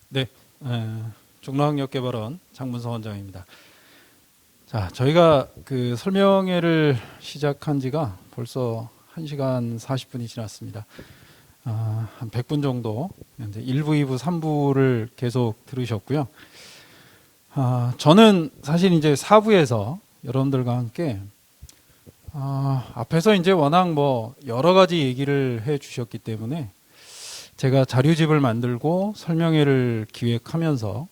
네, 종로학력개발원 장문서 원장입니다. 자, 저희가 그 설명회를 시작한 지가 벌써 1시간 40분이 지났습니다. 한 100분 정도 이제 1부, 2부, 3부를 계속 들으셨고요. 저는 사실 이제 4부에서 여러분들과 함께 앞에서 이제 워낙 뭐 여러 가지 얘기를 해 주셨기 때문에 제가 자료집을 만들고 설명회를 기획하면서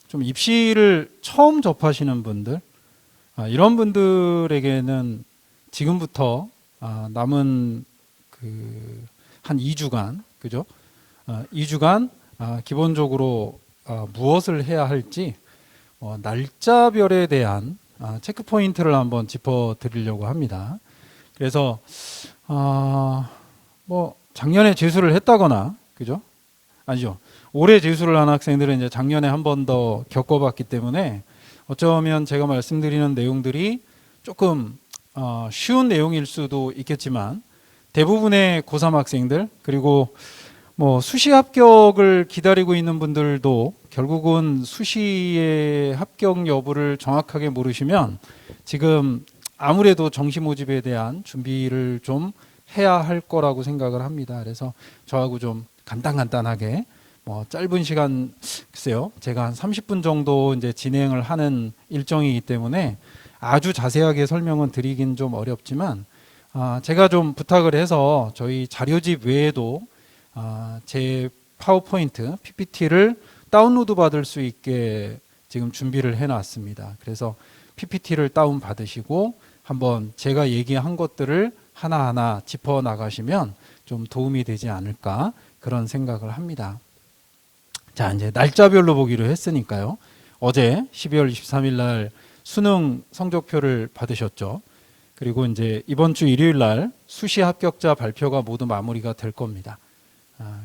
좀 입시를 처음 접하시는 분들, 이런 분들에게는 지금부터 남은 한 2주간, 그죠? 2주간 기본적으로 무엇을 해야 할지 날짜별에 대한 체크 포인트를 한번 짚어 드리려고 합니다. 그래서 뭐 작년에 재수를 했다거나, 그죠? 아니죠. 올해 재수를 한 학생들은 이제 작년에 한 번 더 겪어봤기 때문에 어쩌면 제가 말씀드리는 내용들이 조금 쉬운 내용일 수도 있겠지만 대부분의 고3 학생들, 그리고 뭐 수시 합격을 기다리고 있는 분들도 결국은 수시의 합격 여부를 정확하게 모르시면 지금 아무래도 정시 모집에 대한 준비를 좀 해야 할 거라고 생각을 합니다. 그래서 저하고 좀 간단하게 뭐 짧은 시간, 글쎄요, 제가 한 30분 정도 이제 진행을 하는 일정이기 때문에 아주 자세하게 설명은 드리긴 좀 어렵지만 제가 좀 부탁을 해서 저희 자료집 외에도 제 파워포인트 PPT를 다운로드 받을 수 있게 지금 준비를 해놨습니다. 그래서 PPT를 다운 받으시고 한번 제가 얘기한 것들을 하나하나 짚어 나가시면 좀 도움이 되지 않을까 그런 생각을 합니다. 자, 이제 날짜별로 보기로 했으니까요. 어제 12월 23일 날 수능 성적표를 받으셨죠. 그리고 이제 이번 주 일요일 날 수시 합격자 발표가 모두 마무리가 될 겁니다.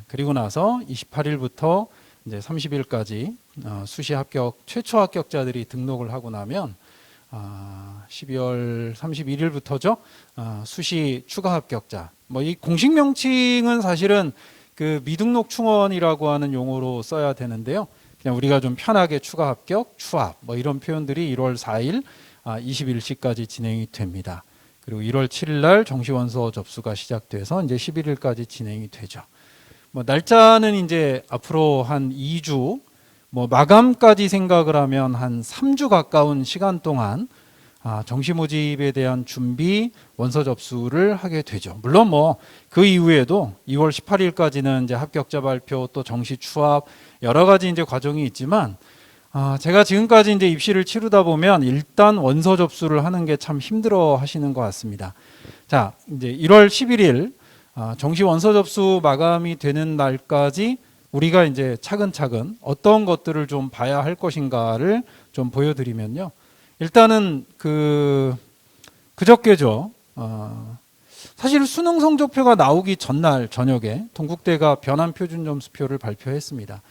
그리고 나서 28일부터 이제 30일까지 수시 합격 최초 합격자들이 등록을 하고 나면 12월 31일부터죠. 수시 추가 합격자. 뭐 이 공식 명칭은 사실은 그 미등록 충원이라고 하는 용어로 써야 되는데요. 그냥 우리가 좀 편하게 추가 합격, 추합 뭐 이런 표현들이 1월 4일 21시까지 진행이 됩니다. 그리고 1월 7일 날 정시 원서 접수가 시작돼서 이제 11일까지 진행이 되죠. 뭐 날짜는 이제 앞으로 한 2주, 뭐 마감까지 생각을 하면 한 3주 가까운 시간 동안 정시 모집에 대한 준비, 원서 접수를 하게 되죠. 물론 뭐 그 이후에도 2월 18일까지는 이제 합격자 발표, 또 정시 추합 여러 가지 이제 과정이 있지만 제가 지금까지 이제 입시를 치르다 보면 일단 원서 접수를 하는 게 참 힘들어 하시는 것 같습니다. 자, 이제 1월 11일 정시 원서 접수 마감이 되는 날까지 우리가 이제 차근차근 어떤 것들을 좀 봐야 할 것인가를 좀 보여드리면요. 일단은 그저께죠. 사실 수능 성적표가 나오기 전날 저녁에 동국대가 변환 표준 점수표를 발표했습니다.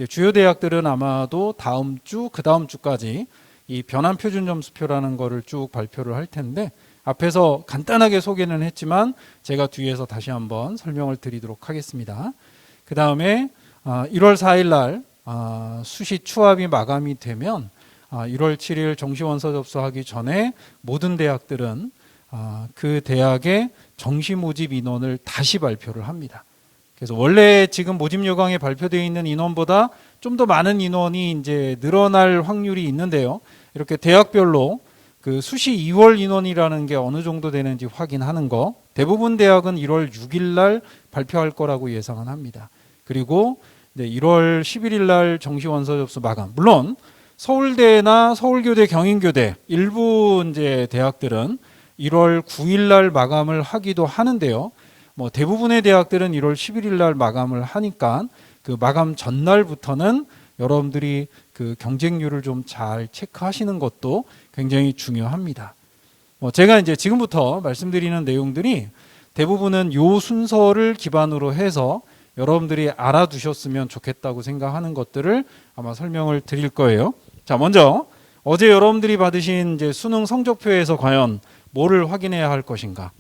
주요 대학들은 아마도 다음 주, 그 다음 주까지 이 변환 표준 점수표라는 거를 쭉 발표를 할 텐데 앞에서 간단하게 소개는 했지만 제가 뒤에서 다시 한번 설명을 드리도록 하겠습니다. 그 다음에 1월 4일 날 수시 추합이 마감이 되면 1월 7일 정시 원서 접수하기 전에 모든 대학들은 그 대학의 정시 모집 인원을 다시 발표를 합니다. 그래서 원래 지금 모집 요강에 발표되어 있는 인원보다 좀 더 많은 인원이 이제 늘어날 확률이 있는데요. 이렇게 대학별로 그 수시 2월 인원이라는 게 어느 정도 되는지 확인하는 거. 대부분 대학은 1월 6일 날 발표할 거라고 예상은 합니다. 그리고 1월 11일 날 정시 원서 접수 마감. 물론 서울대나 서울교대, 경인교대 일부 이제 대학들은 1월 9일 날 마감을 하기도 하는데요. 뭐 대부분의 대학들은 1월 11일 날 마감을 하니까 그 마감 전날부터는 여러분들이 그 경쟁률을 좀 잘 체크하시는 것도 굉장히 중요합니다. 제가 이제 지금부터 말씀드리는 내용들이 대부분은 요 순서를 기반으로 해서 여러분들이 알아두셨으면 좋겠다고 생각하는 것들을 아마 설명을 드릴 거예요. 자, 먼저 어제 여러분들이 받으신 이제 수능 성적표에서 과연 뭐를 확인해야 할 것인가?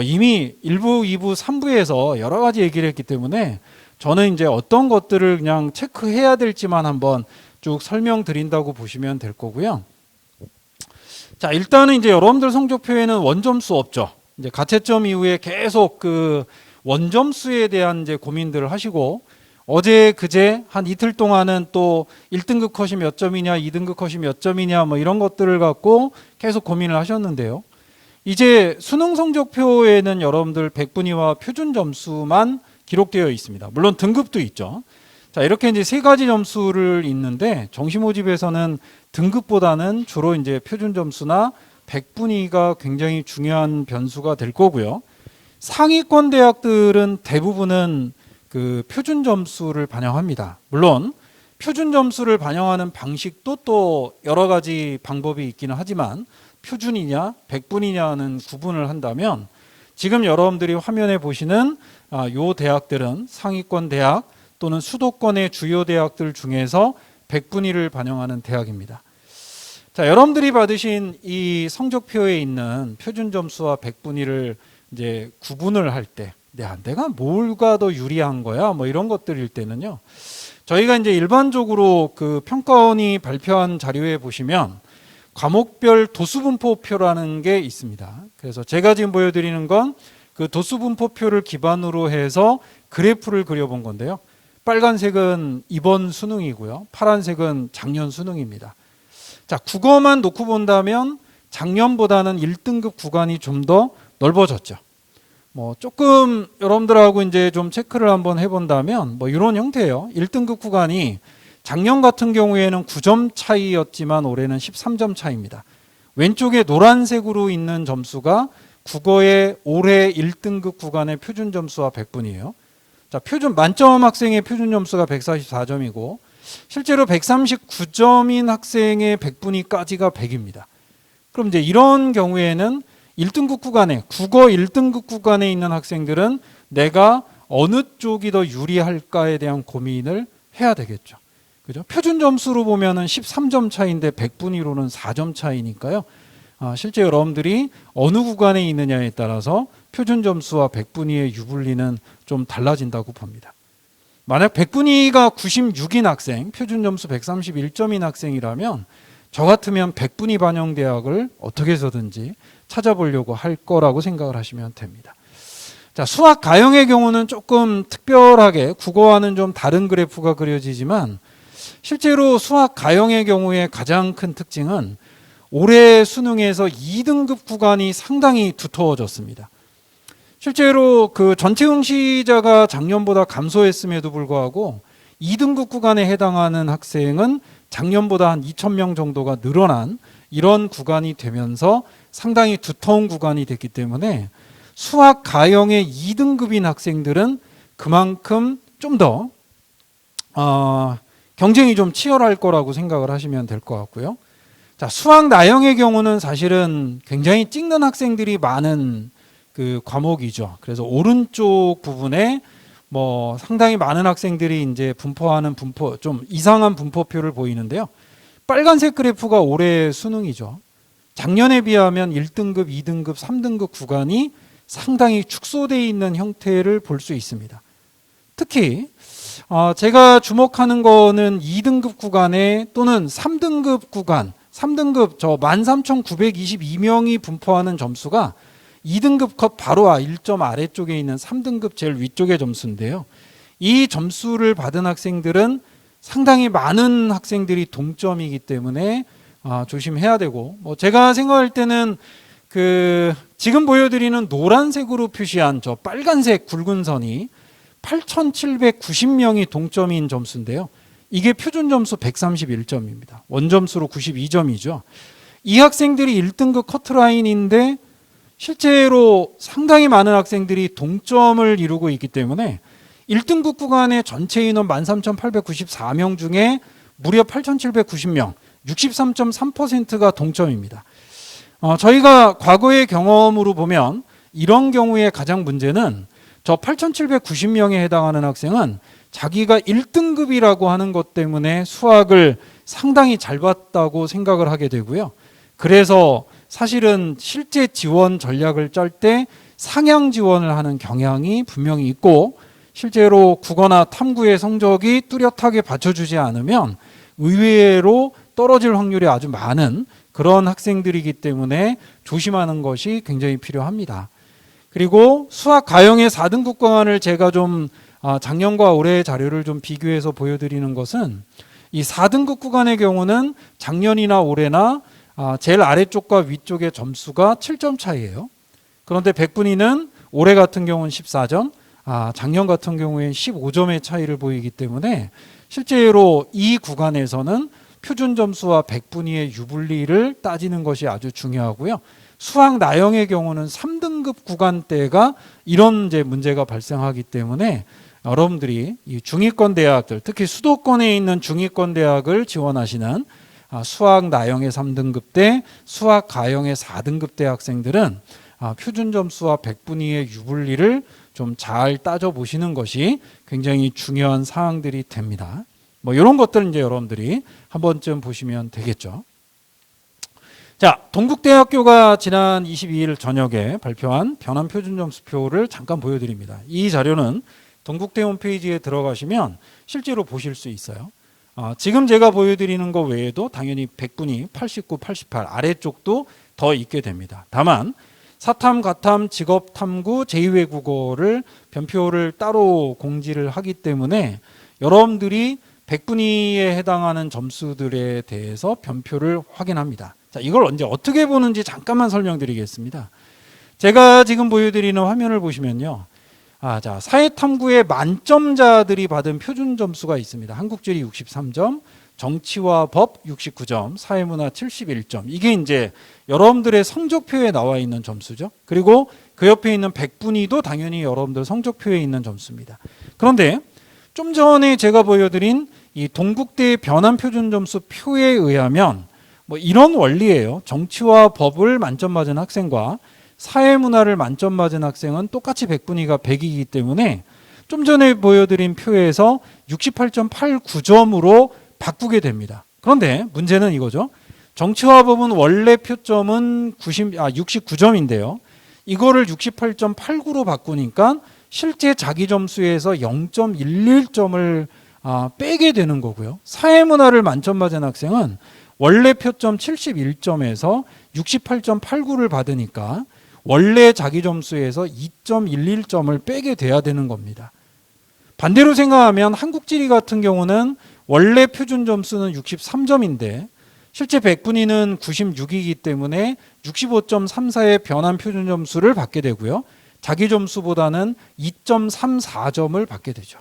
이미 1부, 2부, 3부에서 여러 가지 얘기를 했기 때문에 저는 이제 어떤 것들을 그냥 체크해야 될지만 한번 쭉 설명드린다고 보시면 될 거고요. 자, 일단은 이제 여러분들 성적표에는 원점수 없죠. 이제 가채점 이후에 계속 그 원점수에 대한 이제 고민들을 하시고 어제 그제 한 이틀 동안은 또 1등급 컷이 몇 점이냐, 2등급 컷이 몇 점이냐 뭐 이런 것들을 갖고 계속 고민을 하셨는데요. 이제 수능 성적표에는 여러분들 백분위와 표준 점수만 기록되어 있습니다. 물론 등급도 있죠. 자, 이렇게 이제 세 가지 점수를 있는데 정시모집에서는 등급보다는 주로 이제 표준 점수나 백분위가 굉장히 중요한 변수가 될 거고요. 상위권 대학들은 대부분은 그 표준 점수를 반영합니다. 물론 표준 점수를 반영하는 방식도 또 여러 가지 방법이 있기는 하지만 표준이냐 백분위냐는 구분을 한다면 지금 여러분들이 화면에 보시는 요 대학들은 상위권 대학 또는 수도권의 주요 대학들 중에서 백분위를 반영하는 대학입니다. 자, 여러분들이 받으신 이 성적표에 있는 표준 점수와 백분위를 이제 구분을 할 때, 내가 뭘가 더 유리한 거야? 뭐 이런 것들일 때는요. 저희가 이제 일반적으로 그 평가원이 발표한 자료에 보시면 과목별 도수분포표라는 게 있습니다. 그래서 제가 지금 보여드리는 건 그 도수분포표를 기반으로 해서 그래프를 그려본 건데요. 빨간색은 이번 수능이고요. 파란색은 작년 수능입니다. 자, 국어만 놓고 본다면 작년보다는 1등급 구간이 좀 더 넓어졌죠. 조금 여러분들하고 이제 좀 체크를 한번 해본다면 이런 형태예요. 1등급 구간이 작년 같은 경우에는 9점 차이였지만 올해는 13점 차이입니다. 왼쪽에 노란색으로 있는 점수가 국어의 올해 1등급 구간의 표준 점수와 백분위예요. 자, 만점 학생의 표준 점수가 144점이고 실제로 139점인 학생의 백분위까지가 100입니다. 그럼 이제 이런 경우에는 1등급 구간에 국어 1등급 구간에 있는 학생들은 내가 어느 쪽이 더 유리할까에 대한 고민을 해야 되겠죠. 그죠? 표준 점수로 보면은 13점 차이인데 백분위로는 4점 차이니까요. 실제 여러분들이 어느 구간에 있느냐에 따라서 표준 점수와 백분위의 유불리는 좀 달라진다고 봅니다. 만약 백분위가 96인 학생, 표준 점수 131점인 학생이라면 저 같으면 백분위 반영 대학을 어떻게 해서든지 찾아보려고 할 거라고 생각을 하시면 됩니다. 자, 수학 가형의 경우는 조금 특별하게 국어와는 좀 다른 그래프가 그려지지만 실제로 수학 가형의 경우에 가장 큰 특징은 올해 수능에서 2등급 구간이 상당히 두터워졌습니다. 실제로 그 전체 응시자가 작년보다 감소했음에도 불구하고 2등급 구간에 해당하는 학생은 작년보다 한 2,000명 정도가 늘어난 이런 구간이 되면서 상당히 두터운 구간이 됐기 때문에 수학 가형의 2등급인 학생들은 그만큼 좀 더 경쟁이 좀 치열할 거라고 생각을 하시면 될 것 같고요. 자, 수학 나형의 경우는 사실은 굉장히 찍는 학생들이 많은 그 과목이죠. 그래서 오른쪽 부분에 상당히 많은 학생들이 이제 분포하는 좀 이상한 분포표를 보이는데요. 빨간색 그래프가 올해 수능이죠. 작년에 비하면 1등급, 2등급, 3등급 구간이 상당히 축소되어 있는 형태를 볼 수 있습니다. 특히 제가 주목하는 거는 2등급 구간에 또는 3등급 구간, 3등급 13,922명이 분포하는 점수가 2등급 컷 바로 1점 아래쪽에 있는 3등급 제일 위쪽의 점수인데요. 이 점수를 받은 학생들은 상당히 많은 학생들이 동점이기 때문에 조심해야 되고, 제가 생각할 때는 지금 보여드리는 노란색으로 표시한 저 빨간색 굵은 선이 8,790명이 동점인 점수인데요. 이게 표준 점수 131점입니다. 원점수로 92점이죠. 이 학생들이 1등급 커트라인인데 실제로 상당히 많은 학생들이 동점을 이루고 있기 때문에 1등급 구간의 전체 인원 13,894명 중에 무려 8,790명, 63.3%가 동점입니다. 저희가 과거의 경험으로 보면 이런 경우에 가장 문제는 저 8,790명에 해당하는 학생은 자기가 1등급이라고 하는 것 때문에 수학을 상당히 잘 봤다고 생각을 하게 되고요. 그래서 사실은 실제 지원 전략을 짤 때 상향 지원을 하는 경향이 분명히 있고, 실제로 국어나 탐구의 성적이 뚜렷하게 받쳐주지 않으면 의외로 떨어질 확률이 아주 많은 그런 학생들이기 때문에 조심하는 것이 굉장히 필요합니다. 그리고 수학 가형의 4등급 구간을 제가 좀 작년과 올해의 자료를 좀 비교해서 보여드리는 것은, 이 4등급 구간의 경우는 작년이나 올해나 제일 아래쪽과 위쪽의 점수가 7점 차이예요. 그런데 백분위는 올해 같은 경우는 14점, 작년 같은 경우에 15점의 차이를 보이기 때문에 실제로 이 구간에서는 표준 점수와 백분위의 유불리를 따지는 것이 아주 중요하고요. 수학 나형의 경우는 3등급 구간대가 이런 이제 문제가 발생하기 때문에 여러분들이 이 중위권 대학들, 특히 수도권에 있는 중위권 대학을 지원하시는 수학 나형의 3등급대, 수학 가형의 4등급대 학생들은 표준 점수와 백분위의 유불리를 좀 잘 따져보시는 것이 굉장히 중요한 사항들이 됩니다. 뭐 이런 것들 이제 여러분들이 한 번쯤 보시면 되겠죠. 자, 동국대학교가 지난 22일 저녁에 발표한 변환 표준 점수표를 잠깐 보여드립니다. 이 자료는 동국대 홈페이지에 들어가시면 실제로 보실 수 있어요. 지금 제가 보여드리는 것 외에도 당연히 백분위 89, 88 아래쪽도 더 있게 됩니다. 다만 사탐, 가탐, 직업탐구, 제2외국어를 변표를 따로 공지를 하기 때문에 여러분들이 백분위에 해당하는 점수들에 대해서 변표를 확인합니다. 자, 이걸 언제 어떻게 보는지 잠깐만 설명드리겠습니다. 제가 지금 보여드리는 화면을 보시면요. 자, 사회탐구의 만점자들이 받은 표준 점수가 있습니다. 한국지리 63점, 정치와 법 69점, 사회문화 71점. 이게 이제 여러분들의 성적표에 나와 있는 점수죠. 그리고 그 옆에 있는 백분위도 당연히 여러분들 성적표에 있는 점수입니다. 그런데 좀 전에 제가 보여드린 이 동국대 변환 표준 점수 표에 의하면 뭐 이런 원리예요. 정치와 법을 만점 맞은 학생과 사회문화를 만점 맞은 학생은 똑같이 백분위가 100이기 때문에 좀 전에 보여드린 표에서 68.89점으로 바꾸게 됩니다. 그런데 문제는 이거죠. 정치와 법은 원래 표점은 69점인데요. 이거를 68.89로 바꾸니까 실제 자기 점수에서 0.11점을 빼게 되는 거고요. 사회문화를 만점 맞은 학생은 원래 표점 71점에서 68.89를 받으니까 원래 자기 점수에서 2.11점을 빼게 돼야 되는 겁니다. 반대로 생각하면 한국지리 같은 경우는 원래 표준 점수는 63점인데 실제 백분위는 96이기 때문에 65.34의 변환 표준 점수를 받게 되고요. 자기 점수보다는 2.34점을 받게 되죠.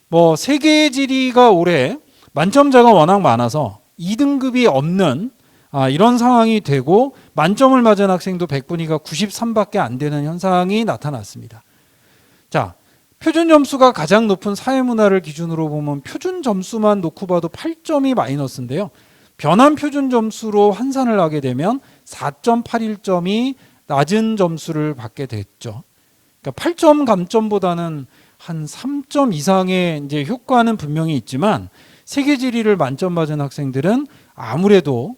뭐 세계지리가 올해 만점자가 워낙 많아서 2등급이 없는 이런 상황이 되고 만점을 맞은 학생도 백분위가 93밖에 안 되는 현상이 나타났습니다. 자, 표준 점수가 가장 높은 사회문화를 기준으로 보면 표준 점수만 놓고 봐도 8점이 마이너스인데요. 변환 표준 점수로 환산을 하게 되면 4.81점이 낮은 점수를 받게 됐죠. 그러니까 8점 감점보다는 한 3점 이상의 이제 효과는 분명히 있지만 세계지리를 만점 맞은 학생들은 아무래도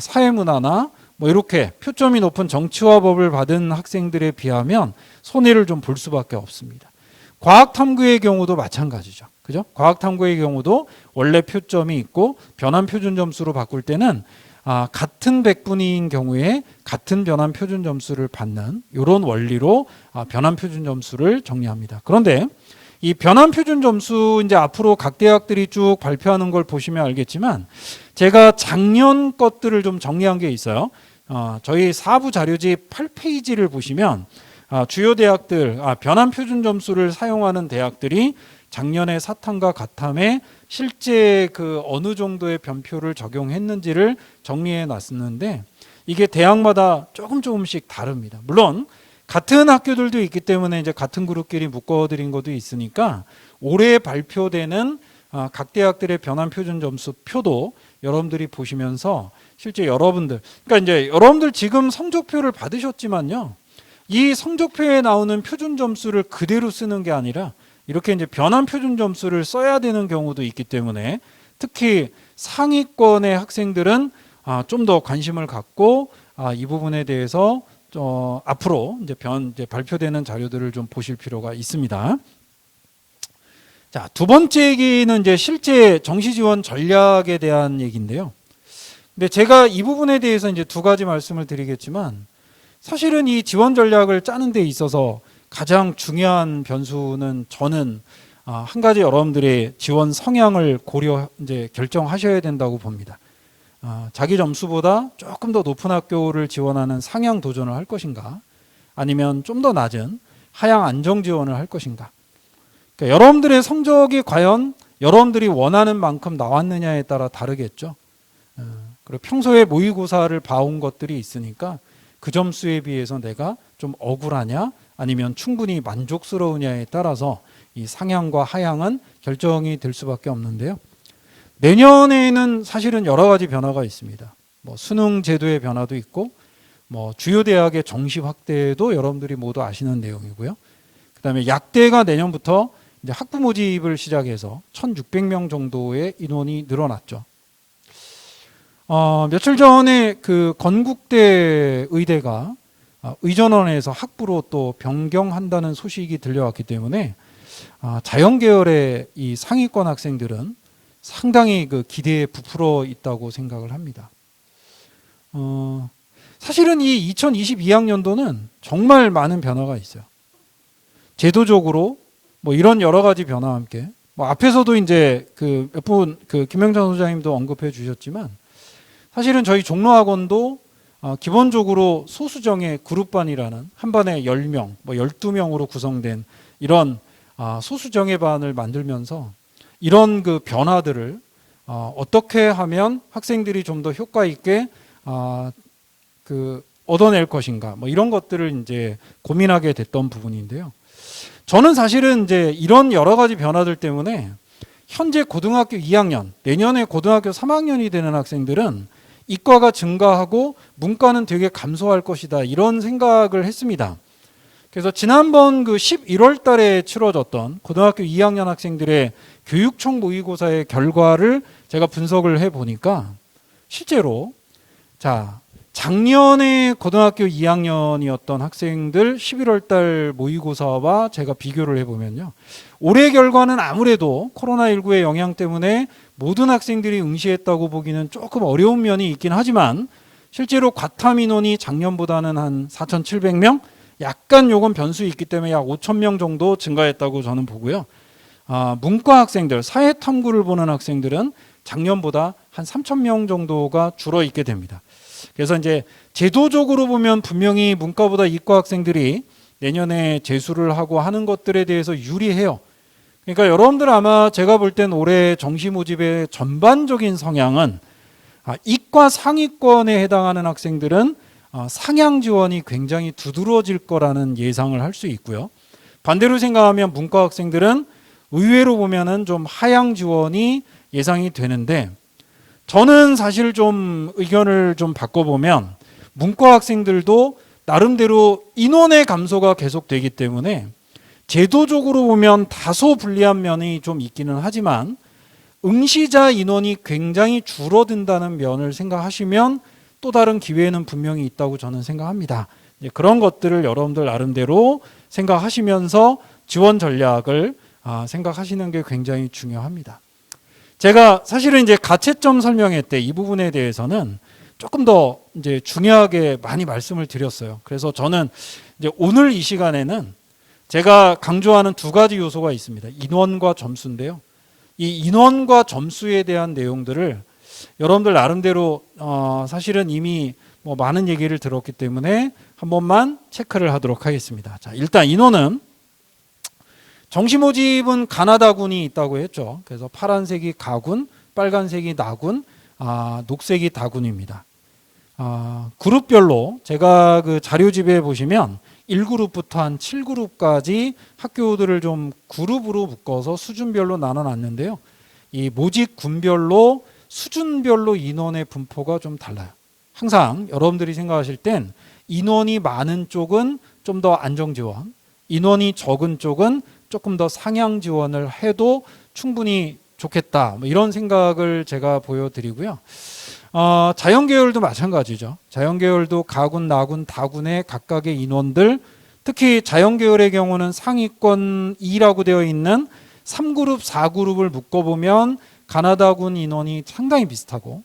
사회문화나 뭐 이렇게 표점이 높은 정치와 법을 받은 학생들에 비하면 손해를 좀 볼 수밖에 없습니다. 과학탐구의 경우도 마찬가지죠. 그죠? 과학탐구의 경우도 원래 표점이 있고 변환 표준 점수로 바꿀 때는 같은 백분위인 경우에 같은 변환 표준 점수를 받는 이런 원리로 변환 표준 점수를 정리합니다. 그런데 이 변환 표준 점수 이제 앞으로 각 대학들이 쭉 발표하는 걸 보시면 알겠지만 제가 작년 것들을 좀 정리한 게 있어요. 저희 4부 자료집 8페이지를 보시면 주요 대학들 변환 표준 점수를 사용하는 대학들이 작년에 사탐과 가탐에 실제 그 어느 정도의 변표를 적용했는지를 정리해 놨었는데 이게 대학마다 조금씩 다릅니다. 물론 같은 학교들도 있기 때문에 이제 같은 그룹끼리 묶어드린 것도 있으니까 올해 발표되는 각 대학들의 변환 표준 점수 표도 여러분들이 보시면서 실제 여러분들, 그러니까 이제 여러분들 지금 성적표를 받으셨지만요, 이 성적표에 나오는 표준 점수를 그대로 쓰는 게 아니라 이렇게 이제 변환 표준 점수를 써야 되는 경우도 있기 때문에 특히 상위권의 학생들은 좀 더 관심을 갖고 이 부분에 대해서 앞으로 이제 발표되는 자료들을 좀 보실 필요가 있습니다. 자, 두 번째 얘기는 이제 실제 정시 지원 전략에 대한 얘기인데요. 근데 제가 이 부분에 대해서 이제 두 가지 말씀을 드리겠지만 사실은 이 지원 전략을 짜는 데 있어서 가장 중요한 변수는 저는 한 가지 여러분들의 지원 성향을 이제 결정하셔야 된다고 봅니다. 자기 점수보다 조금 더 높은 학교를 지원하는 상향 도전을 할 것인가, 아니면 좀 더 낮은 하향 안정 지원을 할 것인가. 그러니까 여러분들의 성적이 과연 여러분들이 원하는 만큼 나왔느냐에 따라 다르겠죠. 그리고 평소에 모의고사를 봐온 것들이 있으니까 그 점수에 비해서 내가 좀 억울하냐 아니면 충분히 만족스러우냐에 따라서 이 상향과 하향은 결정이 될 수밖에 없는데요. 내년에는 사실은 여러 가지 변화가 있습니다. 뭐 수능 제도의 변화도 있고, 뭐 주요 대학의 정시 확대도 여러분들이 모두 아시는 내용이고요. 그다음에 약대가 내년부터 이제 학부 모집을 시작해서 1,600명 정도의 인원이 늘어났죠. 며칠 전에 그 건국대 의대가 의전원에서 학부로 또 변경한다는 소식이 들려왔기 때문에 자연계열의 이 상위권 학생들은 상당히 그 기대에 부풀어 있다고 생각을 합니다. 사실은 이 2022학년도는 정말 많은 변화가 있어요. 제도적으로 뭐 이런 여러 가지 변화와 함께, 뭐 앞에서도 이제 그 몇 분 김영찬 소장님도 언급해 주셨지만 사실은 저희 종로학원도 기본적으로 소수정예 그룹반이라는 한 반에 10명, 뭐 12명으로 구성된 이런 소수정예 반을 만들면서 이런 그 변화들을 어떻게 하면 학생들이 좀 더 효과 있게 얻어낼 것인가, 뭐 이런 것들을 이제 고민하게 됐던 부분인데요. 저는 사실은 이제 이런 여러 가지 변화들 때문에 현재 고등학교 2학년, 내년에 고등학교 3학년이 되는 학생들은 이과가 증가하고 문과는 되게 감소할 것이다, 이런 생각을 했습니다. 그래서 지난번 그 11월 달에 치러졌던 고등학교 2학년 학생들의 교육청 모의고사의 결과를 제가 분석을 해 보니까 실제로 작년에 고등학교 2학년이었던 학생들 11월 달 모의고사와 제가 비교를 해보면요, 올해 결과는 아무래도 코로나19의 영향 때문에 모든 학생들이 응시했다고 보기는 조금 어려운 면이 있긴 하지만 실제로 과탐 인원이 작년보다는 한 4,700명, 약간 요건 변수 있기 때문에 약 5,000명 정도 증가했다고 저는 보고요. 문과 학생들, 사회탐구를 보는 학생들은 작년보다 한 3,000명 정도가 줄어 있게 됩니다. 그래서 이제 제도적으로 보면 분명히 문과보다 이과 학생들이 내년에 재수를 하고 하는 것들에 대해서 유리해요. 그러니까 여러분들 아마 제가 볼 땐 올해 정시 모집의 전반적인 성향은 이과 상위권에 해당하는 학생들은 상향 지원이 굉장히 두드러질 거라는 예상을 할 수 있고요. 반대로 생각하면 문과 학생들은 의외로 보면은 좀 하향 지원이 예상이 되는데, 저는 사실 좀 의견을 좀 바꿔보면 문과 학생들도 나름대로 인원의 감소가 계속되기 때문에 제도적으로 보면 다소 불리한 면이 좀 있기는 하지만 응시자 인원이 굉장히 줄어든다는 면을 생각하시면 또 다른 기회는 분명히 있다고 저는 생각합니다. 그런 것들을 여러분들 나름대로 생각하시면서 지원 전략을 생각하시는 게 굉장히 중요합니다. 제가 사실은 이제 가채점 설명회 때 이 부분에 대해서는 조금 더 이제 중요하게 많이 말씀을 드렸어요. 그래서 저는 이제 오늘 이 시간에는 제가 강조하는 두 가지 요소가 있습니다. 인원과 점수인데요. 이 인원과 점수에 대한 내용들을 여러분들 나름대로 사실은 이미 뭐 많은 얘기를 들었기 때문에 한 번만 체크를 하도록 하겠습니다. 자, 일단 인원은 정시 모집은 가나다군이 있다고 했죠. 그래서 파란색이 가군, 빨간색이 나군, 녹색이 다군입니다. 그룹별로 제가 그 자료집에 보시면 1그룹부터 한 7그룹까지 학교들을 좀 그룹으로 묶어서 수준별로 나눠놨는데요. 이 모집 군별로 수준별로 인원의 분포가 좀 달라요. 항상 여러분들이 생각하실 땐 인원이 많은 쪽은 좀 더 안정 지원, 인원이 적은 쪽은 조금 더 상향 지원을 해도 충분히 좋겠다. 뭐 이런 생각을 제가 보여드리고요. 자연계열도 마찬가지죠. 자연계열도 가군, 나군, 다군의 각각의 인원들, 특히 자연계열의 경우는 상위권 2라고 되어 있는 3그룹, 4그룹을 묶어보면 가나다군 인원이 상당히 비슷하고,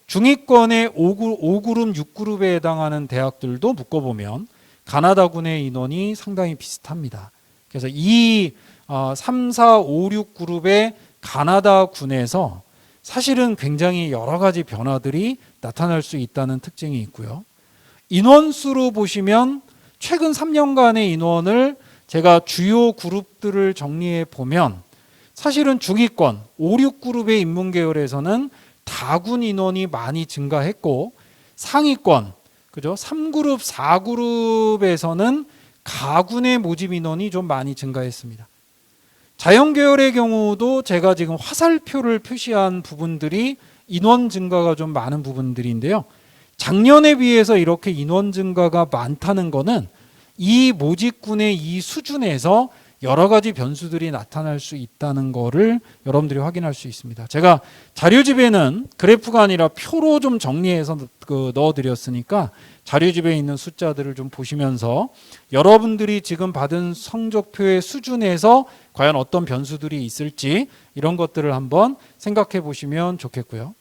중위권의 5그룹, 6그룹에 해당하는 대학들도 묶어보면 가나다군의 인원이 상당히 비슷합니다. 그래서 이 3, 4, 5, 6그룹의 가나다군에서 사실은 굉장히 여러 가지 변화들이 나타날 수 있다는 특징이 있고요. 인원수로 보시면 최근 3년간의 인원을 제가 주요 그룹들을 정리해 보면 사실은 중위권 5, 6그룹의 인문계열에서는 다군 인원이 많이 증가했고, 상위권 그죠? 3그룹, 4그룹에서는 가군의 모집 인원이 좀 많이 증가했습니다. 자연계열의 경우도 제가 지금 화살표를 표시한 부분들이 인원 증가가 좀 많은 부분들인데요. 작년에 비해서 이렇게 인원 증가가 많다는 것은 이 모집군의 이 수준에서 여러 가지 변수들이 나타날 수 있다는 것을 여러분들이 확인할 수 있습니다. 제가 자료집에는 그래프가 아니라 표로 좀 정리해서 넣어드렸으니까 자료집에 있는 숫자들을 좀 보시면서 여러분들이 지금 받은 성적표의 수준에서 과연 어떤 변수들이 있을지 이런 것들을 한번 생각해 보시면 좋겠고요.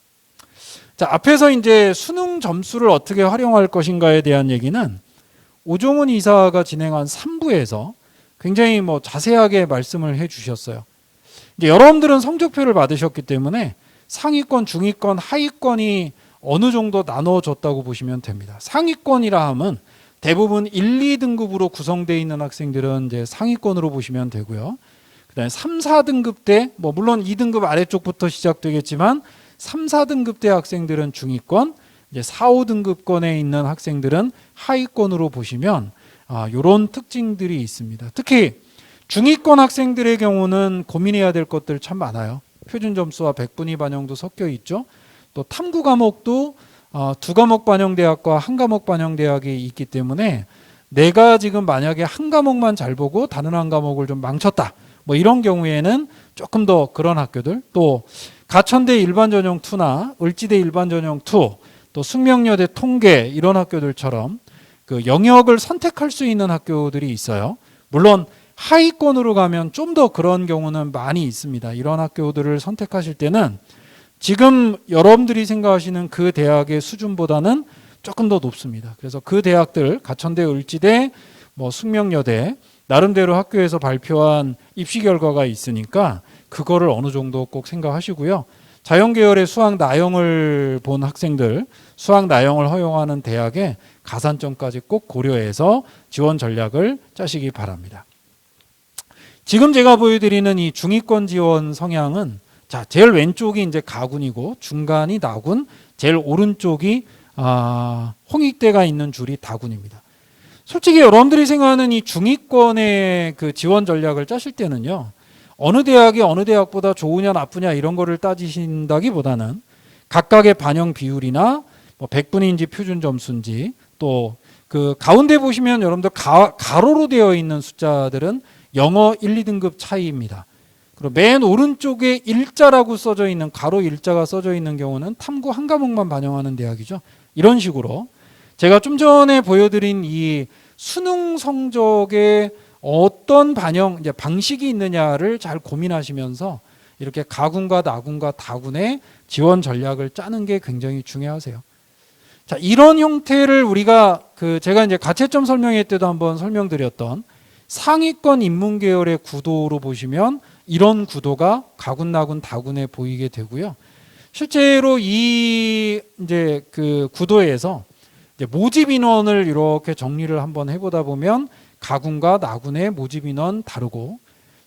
자, 앞에서 이제 수능 점수를 어떻게 활용할 것인가에 대한 얘기는 오종훈 이사가 진행한 3부에서 굉장히 자세하게 말씀을 해 주셨어요. 이제 여러분들은 성적표를 받으셨기 때문에 상위권, 중위권, 하위권이 어느 정도 나눠졌다고 보시면 됩니다. 상위권이라 하면 대부분 1, 2등급으로 구성되어 있는 학생들은 이제 상위권으로 보시면 되고요. 그다음에 3, 4등급 대, 물론 2등급 아래쪽부터 시작되겠지만 3, 4등급 대 학생들은 중위권, 이제 4, 5등급권에 있는 학생들은 하위권으로 보시면 이런 특징들이 있습니다. 특히 중위권 학생들의 경우는 고민해야 될 것들 참 많아요. 표준 점수와 백분위 반영도 섞여 있죠. 또 탐구 과목도 2과목 반영대학과 1과목 반영대학이 있기 때문에 내가 지금 만약에 한 과목만 잘 보고 다른 한 과목을 좀 망쳤다. 이런 경우에는 조금 더 그런 학교들, 또 가천대 일반전형 2나 을지대 일반전형 2, 또 숙명여대 통계 이런 학교들처럼 그 영역을 선택할 수 있는 학교들이 있어요. 물론 하위권으로 가면 좀 더 그런 경우는 많이 있습니다. 이런 학교들을 선택하실 때는 지금 여러분들이 생각하시는 그 대학의 수준보다는 조금 더 높습니다. 그래서 그 대학들, 가천대, 을지대, 숙명여대 나름대로 학교에서 발표한 입시 결과가 있으니까 그거를 어느 정도 꼭 생각하시고요. 자연계열의 수학 나형을 본 학생들, 수학 나형을 허용하는 대학에 가산점까지 꼭 고려해서 지원 전략을 짜시기 바랍니다. 지금 제가 보여드리는 이 중위권 지원 성향은 제일 왼쪽이 이제 가군이고 중간이 나군, 제일 오른쪽이 홍익대가 있는 줄이 다군입니다. 솔직히 여러분들이 생각하는 이 중위권의 그 지원 전략을 짜실 때는요, 어느 대학이 어느 대학보다 좋으냐 나쁘냐 이런 거를 따지신다기보다는 각각의 반영 비율이나 백분위인지 표준 점수인지, 또 그 가운데 보시면 여러분들 가로로 되어 있는 숫자들은 영어 1, 2등급 차이입니다. 그리고 맨 오른쪽에 일자라고 써져 있는, 가로 일자가 써져 있는 경우는 탐구 한 과목만 반영하는 대학이죠. 이런 식으로 제가 좀 전에 보여드린 이 수능 성적에 어떤 반영 방식이 있느냐를 잘 고민하시면서 이렇게 가군과 나군과 다군의 지원 전략을 짜는 게 굉장히 중요하세요. 자, 이런 형태를 우리가 제가 이제 가채점 설명회 때도 한번 설명드렸던 상위권 인문계열의 구도로 보시면 이런 구도가 가군, 나군, 다군에 보이게 되고요. 실제로 이 이제 그 구도에서 이제 모집 인원을 이렇게 정리를 한번 해보다 보면 가군과 나군의 모집 인원 다르고,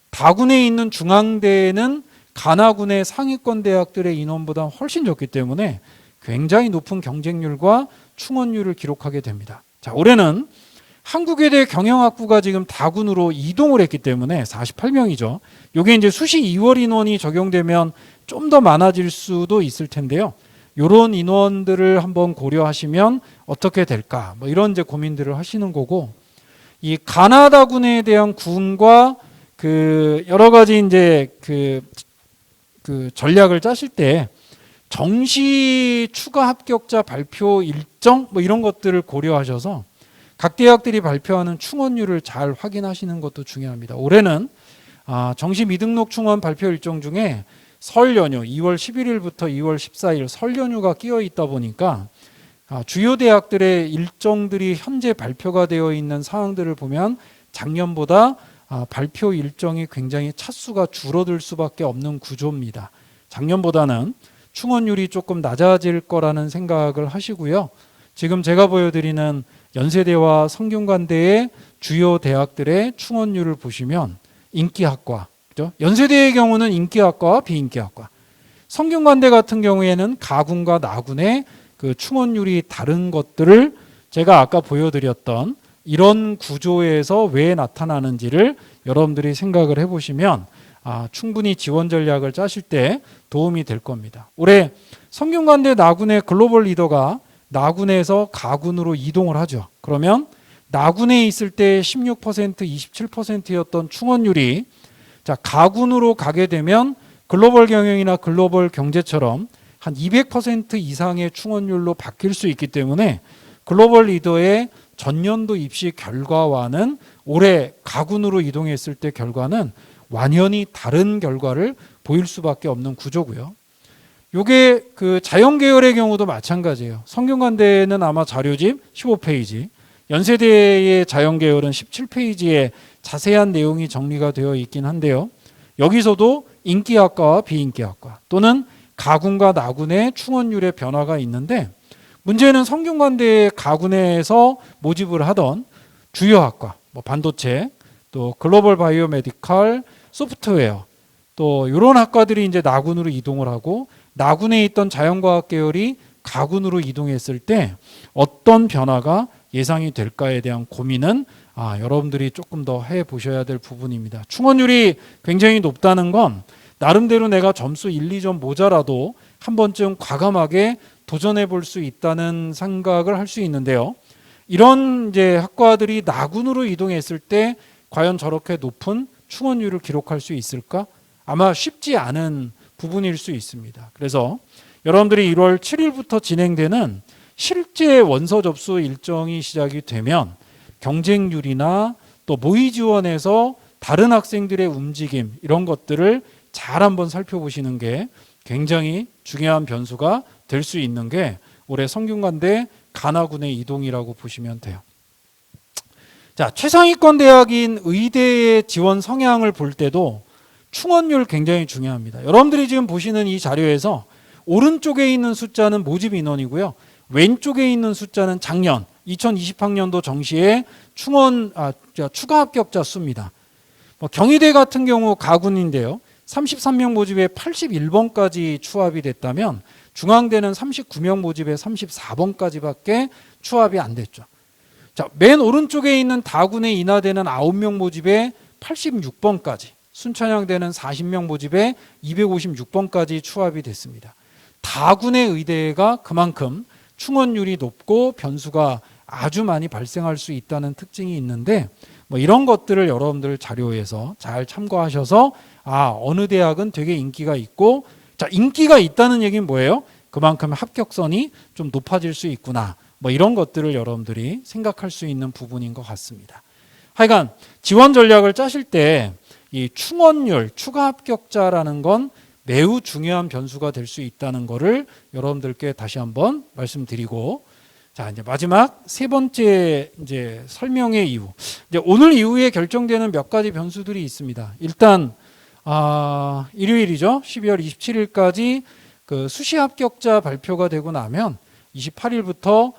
다군에 있는 중앙대는 가나군의 상위권 대학들의 인원보다 훨씬 적기 때문에 굉장히 높은 경쟁률과 충원율을 기록하게 됩니다. 자, 올해는 한국외대 경영학부가 지금 다군으로 이동을 했기 때문에 48명이죠. 이게 이제 수시 2월 인원이 적용되면 좀 더 많아질 수도 있을 텐데요. 이런 인원들을 한번 고려하시면 어떻게 될까? 뭐 이런 이제 고민들을 하시는 거고, 이 가나다군에 대한 군과 그 여러 가지 이제 그 전략을 짜실 때 정시 추가 합격자 발표 일정 뭐 이런 것들을 고려하셔서 각 대학들이 발표하는 충원율을 잘 확인하시는 것도 중요합니다. 올해는 정시 미등록 충원 발표 일정 중에 설 연휴 2월 11일부터 2월 14일 설 연휴가 끼어 있다 보니까 주요 대학들의 일정들이 현재 발표가 되어 있는 사항들을 보면 작년보다 발표 일정이 굉장히 차수가 줄어들 수밖에 없는 구조입니다. 작년보다는 충원율이 조금 낮아질 거라는 생각을 하시고요. 지금 제가 보여드리는 연세대와 성균관대의 주요 대학들의 충원율을 보시면 인기학과, 그죠? 연세대의 경우는 인기학과와 비인기학과, 성균관대 같은 경우에는 가군과 나군의 그 충원율이 다른 것들을 제가 아까 보여드렸던 이런 구조에서 왜 나타나는지를 여러분들이 생각을 해보시면 충분히 지원 전략을 짜실 때 도움이 될 겁니다. 올해 성균관대 나군의 글로벌 리더가 나군에서 가군으로 이동을 하죠. 그러면 나군에 있을 때 16%, 27%였던 충원율이 가군으로 가게 되면 글로벌 경영이나 글로벌 경제처럼 한 200% 이상의 충원율로 바뀔 수 있기 때문에 글로벌 리더의 전년도 입시 결과와는 올해 가군으로 이동했을 때 결과는 완연히 다른 결과를 보일 수밖에 없는 구조고요. 요게 그 자연계열의 경우도 마찬가지예요. 성균관대는 아마 자료집 15페이지, 연세대의 자연계열은 17페이지에 자세한 내용이 정리가 되어 있긴 한데요. 여기서도 인기학과와 비인기학과 또는 가군과 나군의 충원율의 변화가 있는데, 문제는 성균관대 가군에서 모집을 하던 주요 학과, 뭐 반도체, 또 글로벌 바이오메디컬, 소프트웨어, 또 이런 학과들이 이제 나군으로 이동을 하고 나군에 있던 자연과학 계열이 가군으로 이동했을 때 어떤 변화가 예상이 될까에 대한 고민은 여러분들이 조금 더 해보셔야 될 부분입니다. 충원율이 굉장히 높다는 건 나름대로 내가 점수 1, 2점 모자라도 한 번쯤 과감하게 도전해 볼 수 있다는 생각을 할 수 있는데요. 이런 이제 학과들이 나군으로 이동했을 때 과연 저렇게 높은 충원율을 기록할 수 있을까? 아마 쉽지 않은 부분일 수 있습니다. 그래서 여러분들이 1월 7일부터 진행되는 실제 원서 접수 일정이 시작이 되면 경쟁률이나 또 모의 지원에서 다른 학생들의 움직임 이런 것들을 잘 한번 살펴보시는 게 굉장히 중요한 변수가 될 수 있는 게 올해 성균관대 가나군의 이동이라고 보시면 돼요. 자, 최상위권 대학인 의대의 지원 성향을 볼 때도 충원율 굉장히 중요합니다. 여러분들이 지금 보시는 이 자료에서 오른쪽에 있는 숫자는 모집 인원이고요. 왼쪽에 있는 숫자는 작년 2020학년도 정시의 추가 합격자 수입니다. 경희대 같은 경우 가군인데요. 33명 모집에 81번까지 추합이 됐다면 중앙대는 39명 모집에 34번까지밖에 추합이 안 됐죠. 자, 맨 오른쪽에 있는 다군의 인하대는 9명 모집에 86번까지, 순천향대는 40명 모집에 256번까지 추합이 됐습니다. 다군의 의대가 그만큼 충원율이 높고 변수가 아주 많이 발생할 수 있다는 특징이 있는데, 이런 것들을 여러분들 자료에서 잘 참고하셔서 어느 대학은 되게 인기가 있고, 자, 인기가 있다는 얘기는 뭐예요? 그만큼 합격선이 좀 높아질 수 있구나. 이런 것들을 여러분들이 생각할 수 있는 부분인 것 같습니다. 하여간 지원 전략을 짜실 때 이 충원율, 추가 합격자라는 건 매우 중요한 변수가 될 수 있다는 것을 여러분들께 다시 한번 말씀드리고, 자, 이제 마지막 세 번째 이제 설명의 이유. 이제 오늘 이후에 결정되는 몇 가지 변수들이 있습니다. 일단 일요일이죠. 12월 27일까지 그 수시 합격자 발표가 되고 나면 28일부터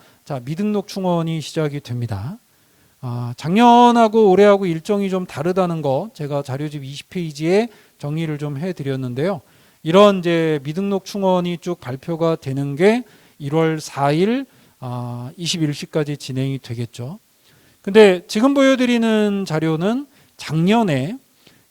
미등록 충원이 시작이 됩니다. 작년하고 올해하고 일정이 좀 다르다는 거 제가 자료집 20페이지에 정리를 좀 해드렸는데요. 이런 이제 미등록 충원이 쭉 발표가 되는 게 1월 4일 21시까지 진행이 되겠죠. 근데 지금 보여드리는 자료는 작년에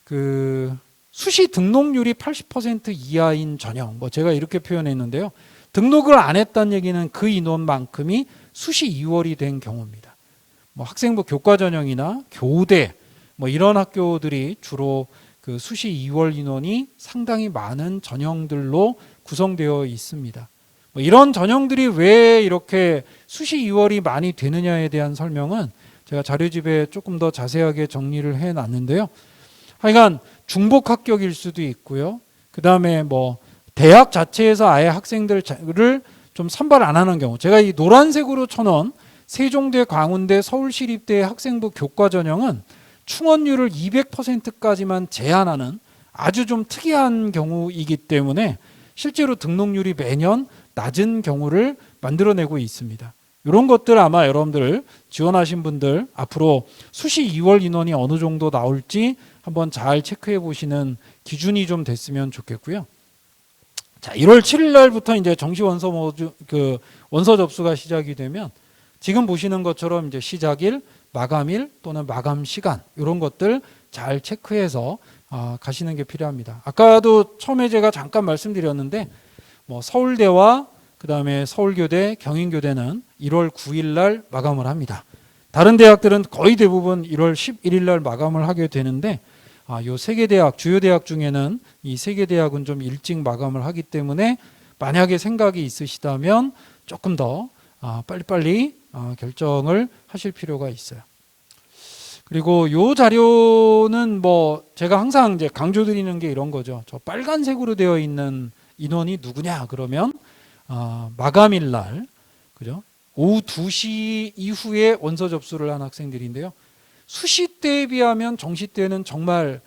그 수시 등록률이 80% 이하인 전형, 뭐 제가 이렇게 표현했는데요. 등록을 안 했다는 얘기는 그 인원만큼이 수시 2월이 된 경우입니다. 뭐 학생부 교과 전형이나 교대 뭐 이런 학교들이 주로 그 수시 2월 인원이 상당히 많은 전형들로 구성되어 있습니다. 뭐 이런 전형들이 왜 이렇게 수시 2월이 많이 되느냐에 대한 설명은 제가 자료집에 조금 더 자세하게 정리를 해놨는데요. 하여간 중복 합격일 수도 있고요. 그 다음에 뭐 대학 자체에서 아예 학생들을 좀 선발 안 하는 경우, 제가 이 노란색으로 쳐놓은 세종대, 광운대, 서울시립대 학생부 교과 전형은 충원율을 200%까지만 제한하는 아주 좀 특이한 경우이기 때문에 실제로 등록률이 매년 낮은 경우를 만들어내고 있습니다. 이런 것들 아마 여러분들 지원하신 분들 앞으로 수시 2월 인원이 어느 정도 나올지 한번 잘 체크해 보시는 기준이 좀 됐으면 좋겠고요. 자, 1월 7일 날부터 이제 정시 원서 접수가 시작이 되면 지금 보시는 것처럼 이제 시작일, 마감일 또는 마감 시간 이런 것들 잘 체크해서 가시는 게 필요합니다. 아까도 처음에 제가 잠깐 말씀드렸는데 뭐 서울대와 그 다음에 서울교대, 경인교대는 1월 9일 날 마감을 합니다. 다른 대학들은 거의 대부분 1월 11일 날 마감을 하게 되는데 요 세 개 대학, 주요 대학 중에는 이 세 개 대학은 좀 일찍 마감을 하기 때문에 만약에 생각이 있으시다면 조금 더 빨리빨리 결정을 하실 필요가 있어요. 그리고 요 자료는 뭐 제가 항상 이제 강조드리는 게 이런 거죠. 저 빨간색으로 되어 있는 인원이 누구냐 그러면 마감일 날, 그죠? 오후 2시 이후에 원서 접수를 한 학생들인데요. 수시 때에 비하면 정시 때는 정말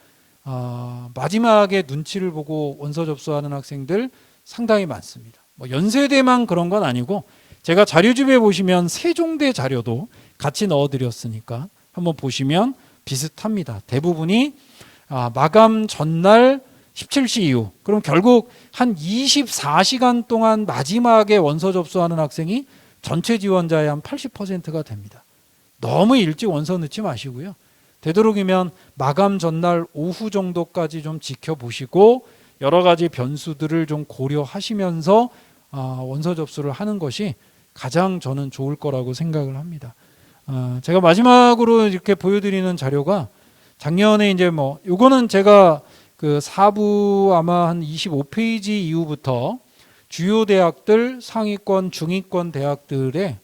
마지막에 눈치를 보고 원서 접수하는 학생들 상당히 많습니다. 뭐 연세대만 그런 건 아니고 제가 자료집에 보시면 세종대 자료도 같이 넣어드렸으니까 한번 보시면 비슷합니다. 대부분이 마감 전날 17시 이후, 그럼 결국 한 24시간 동안 마지막에 원서 접수하는 학생이 전체 지원자의 한 80%가 됩니다. 너무 일찍 원서 넣지 마시고요. 되도록이면 마감 전날 오후 정도까지 좀 지켜보시고 여러 가지 변수들을 좀 고려하시면서 원서 접수를 하는 것이 가장 저는 좋을 거라고 생각을 합니다. 제가 마지막으로 이렇게 보여드리는 자료가 작년에 이제 뭐 요거는 제가 그 4부 아마 한 25페이지 이후부터 주요 대학들, 상위권, 중위권 대학들의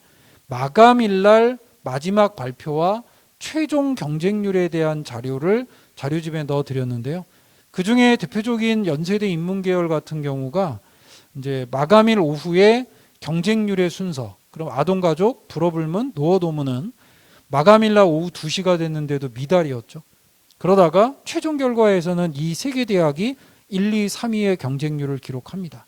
마감일 날 마지막 발표와 최종 경쟁률에 대한 자료를 자료집에 넣어 드렸는데요. 그 중에 대표적인 연세대 인문계열 같은 경우가 이제 마감일 오후에 경쟁률의 순서, 그럼 아동가족, 불어불문, 노어도문은 마감일 날 오후 2시가 됐는데도 미달이었죠. 그러다가 최종 결과에서는 이 세 개 대학이 1, 2, 3위의 경쟁률을 기록합니다.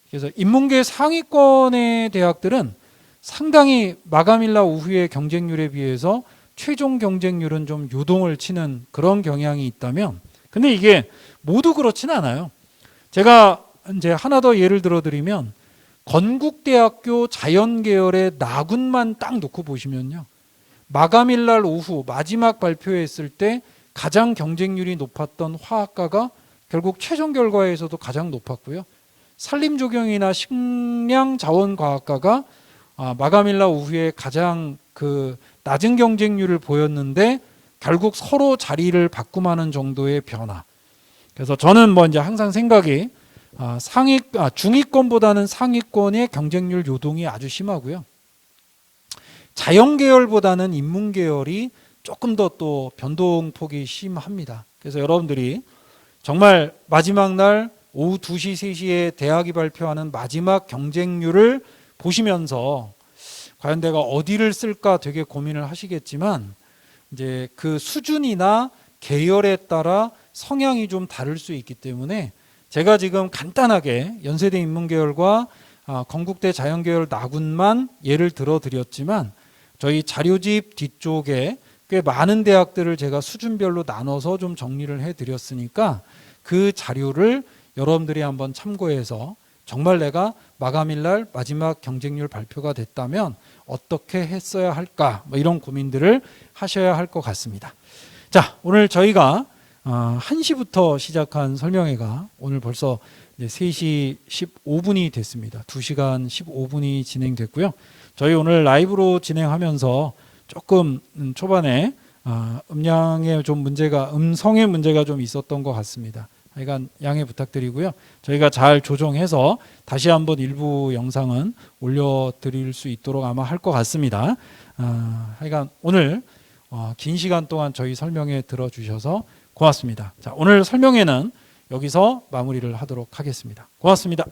그래서 인문계 상위권의 대학들은 상당히 마감일 날 오후의 경쟁률에 비해서 최종 경쟁률은 좀 요동을 치는 그런 경향이 있다면, 근데 이게 모두 그렇진 않아요. 제가 이제 하나 더 예를 들어드리면 건국대학교 자연계열의 나군만 딱 놓고 보시면요, 마감일 날 오후 마지막 발표했을 때 가장 경쟁률이 높았던 화학과가 결국 최종 결과에서도 가장 높았고요. 산림조경이나 식량자원과학과가 마감일 날 오후에 가장 그 낮은 경쟁률을 보였는데 결국 서로 자리를 바꿈하는 정도의 변화. 그래서 저는 뭐 이제 항상 생각이 중위권보다는 상위권의 경쟁률 요동이 아주 심하고요. 자연계열보다는 인문계열이 조금 더 또 변동폭이 심합니다. 그래서 여러분들이 정말 마지막 날 오후 2시, 3시에 대학이 발표하는 마지막 경쟁률을 보시면서 과연 내가 어디를 쓸까 되게 고민을 하시겠지만 이제 그 수준이나 계열에 따라 성향이 좀 다를 수 있기 때문에 제가 지금 간단하게 연세대 인문계열과 건국대 자연계열 나군만 예를 들어 드렸지만 저희 자료집 뒤쪽에 꽤 많은 대학들을 제가 수준별로 나눠서 좀 정리를 해드렸으니까 그 자료를 여러분들이 한번 참고해서 정말 내가 마감일날 마지막 경쟁률 발표가 됐다면 어떻게 했어야 할까? 뭐 이런 고민들을 하셔야 할 것 같습니다. 자, 오늘 저희가 1시부터 시작한 설명회가 오늘 벌써 이제 3시 15분이 됐습니다. 2시간 15분이 진행됐고요. 저희 오늘 라이브로 진행하면서 조금 초반에 음성의 문제가 좀 있었던 것 같습니다. 하여간 양해 부탁드리고요. 저희가 잘 조정해서 다시 한번 일부 영상은 올려드릴 수 있도록 아마 할 것 같습니다. 하여간 오늘 긴 시간 동안 저희 설명회 들어주셔서 고맙습니다. 자, 오늘 설명회는 여기서 마무리를 하도록 하겠습니다. 고맙습니다.